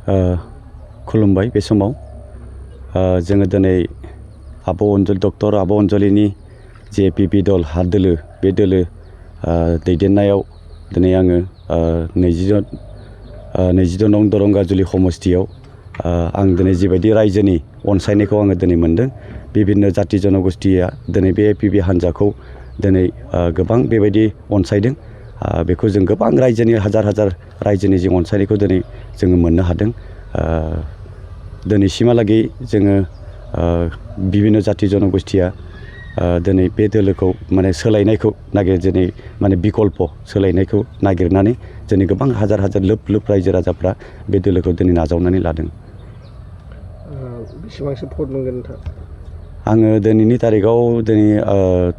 खुलुमबाय बे समाव जोङो दिनै डक्टर आब' अनजलिनि जे एपिपि दल हा दोलो बे दोलो दैदेननायाव दिनै आङो 22 नं दरं गाजुलि समस्तियाव आं दिनै जिबायदि रायजोनि अनसायनायखौ आङो दिनै मोनदों बिभिन्न जाति जनगोष्ठीया दिनै बे एपिपि हान्जाखौ दिनै गोबां बेबायदि अनसायदों बेखौ जों गोबां रायजोनि हाजार हाजार रायजोनि जि अनसायनायखौ दिनै जोङो मोननो हादों दिनैसिमहालागै जोङो बिभिन्न जाति जनगोष्ठीया दिनै बे दोलोखौ माने सोलायनायखौ दिनै माने बिकल्प सोलायनायखौ नागिरनानै दिनै गोबां हाजार हाजार लोब लोब रायजो राजाफ्रा बे दोलोखौ दिनै नाजावनानै लादों। बेसेबांसो भट मोनगोन नोंथां? आङो दिनैनि तारिखाव दिनै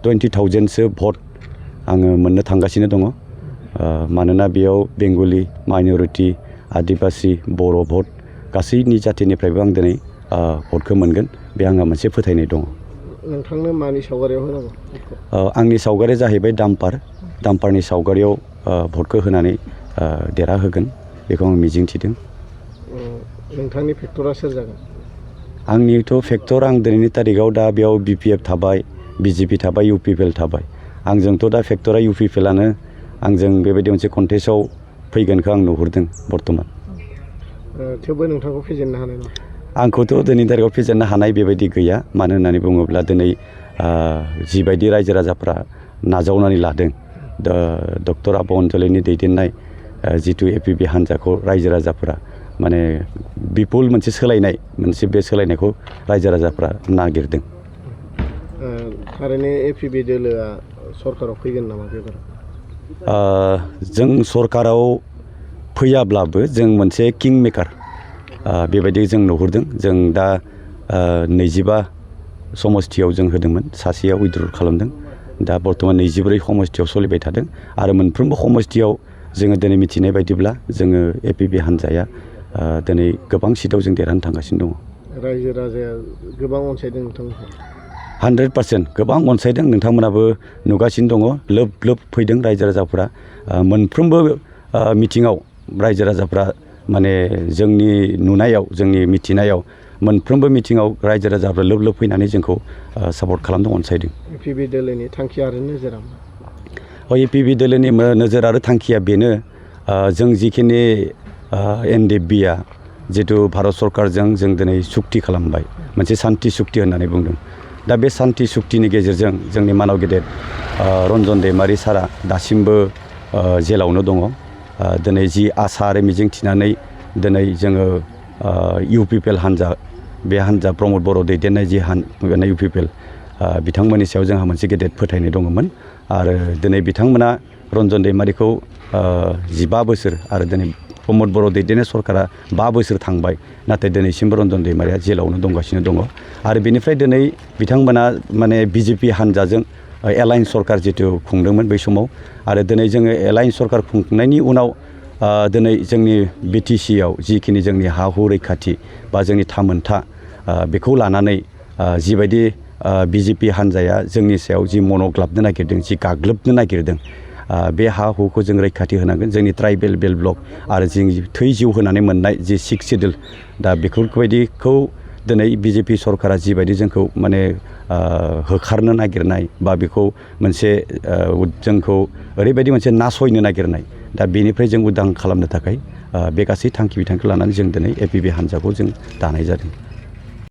20,000सो भट आङो मोननो थांगासिनो दङ मानोना बेयाव बेंगलि माइनरिटि आदिबासि बर' भट गासैनि जातिनिफ्रायबो आं दिनै भटखौ मोनगोन बे आंहा मोनसे फोथायनाय दङ। नोंथांनो मानि सावगारियाव होनांगौ? आंनि सावगारिया जाहैबाय दाम्पारनि सावगारियाव भटखौ होनानै देरहाहोगोन बेखौ आं मिजिंथिदों। नोंथांनि फेक्टरा सोर जागोन? आंनिथ' फेक्टर आं दिनैनि तारिखाव दा बेयाव BPF थाबाय BJP थाबाय UPPL थाबाय आंजोंथ' दा फेक्टरा UPPLआनो आंजों बेबायदि मोनसे कन्टेस्टआव फैगोनखौ आं नुहुरदों बर्थमान। थेवबो नोंथांखौ फेजेननो हानाय नङा? आंखौथ' दिनैनि तारिखाव फेजेननो हानाय बेबायदि गैया मानो होननानै बुङोब्ला दिनै जिबायदि रायजो राजाफ्रा नाजावनानै लादों डक्टर आब' अनजलिनि दैदेननाय जिथु एपिपि हान्जाखौ रायजो राजाफ्रा माने बिपुल मोनसे सोलायनाय बे सोलायनायखौ रायजो राजाफ्रा नागिरदों। थारैनो एपिपि दोलोआ सरकाराव फैगोन नामा बेबार? जों सरकाराव फैयाब्लाबो जों मोनसे किं मेकार बेबायदि जों नुहुरदों। जों दा 25 समस्तियाव जों होदोंमोन सासेया उइथड्र खालामदों दा बर्थमान 24 समस्तियाव सोलिबाय थादों आरो मोनफ्रोमबो समस्तियाव जोङो दिनै मिथिनाय बायदिब्ला जोङो एपिपि हान्जाया दिनै गोबां सिटआव जों देरहानो थांगासिनो दङ। रायजो राजाया गोबां अनसायदों नोंथांमोनखौ? 100% गोबां अनसायदों नोंथांमोनाबो नुगासिनो दङ लोब लोब फैदों रायजो राजाफ्रा मोनफ्रोमबो मिटिङाव रायजो राजाफ्रा माने जोंनि नुनायाव जोंनि मिथिनायाव मोनफ्रोमबो मिटिङाव रायजो राजाफ्रा लोब लोब फैनानै जोंखौ सापर्ट खालामदों अनसायदों। एपिपि दोलोनि थांखि आरो नोजोरा मा? एपिपि दोलोनि नोजोर आरो थांखिया बेनो जों जिखिनि NDFBआ जिथु भारत सरकारजों जों दिनै सुक्ति खालामबाय मोनसे सान्ति सुक्ति होननानै बुंदों दा बे सान्ति सुक्तिनि गेजेरजों जोंनि मानाव गेदेर रन्जन दैमारि सारा दासिमबो जेलावनो दङ दिनै जि आसा आरो मिजिं थिनानै दिनै जोङो UPPL हान्जा बे हान्जा प्रमद बर' दैदेननाय जि UPPL बिथांमोननि सायाव जोंहा मोनसे गेदेर फोथायनाय दङमोन आरो दिनै बिथांमोना रन्जन दैमारिखौ 15 बोसोर आरो दिनै प्रमद बर' दैदेननाय सरकारा 5 बोसोर थांबाय नाथाय दिनैसिमबो रन्जन दैमारिया जेलावनो दंगासिनो दङ आरो बेनिफ्राय दिनै बिथांमोना माने BJP हान्जाजों एलायन्स सरकार जिथु खुंदोंमोन बै समाव आरो दिनै जोङो एलायन्स सरकार खुंनायनि उनाव दिनै जोंनि BTCआव जिखिनि जोंनि हा हु रैखाथि बा जोंनि थामोनथा बेखौ लानानै जिबायदि BJP हान्जाया जोंनि सायाव जि मनग्लाबनो नागिरदों जि गाग्लोबनो नागिरदों बे हा हुखौ जों रैखाथि होनांगोन जोंनि ट्राइबेल बेल्ट ब्लक आरो जों थै जिउ होनानै मोननाय जि 6 सिडुल दा बेफोरबायदिखौ दिनै BJP सरकारा जिबायदि जोंखौ माने होखारनो नागिरनाय बा बेखौ मोनसे जोंखौ ओरैबायदि मोनसे नासयनो नागिरनाय दा बेनिफ्राय जों उदां खालामनो थाखाय बे गासै थांखि बिथांखिखौ लानानै जों दिनै एपिपि हान्जाखौ जों दानाय जादों।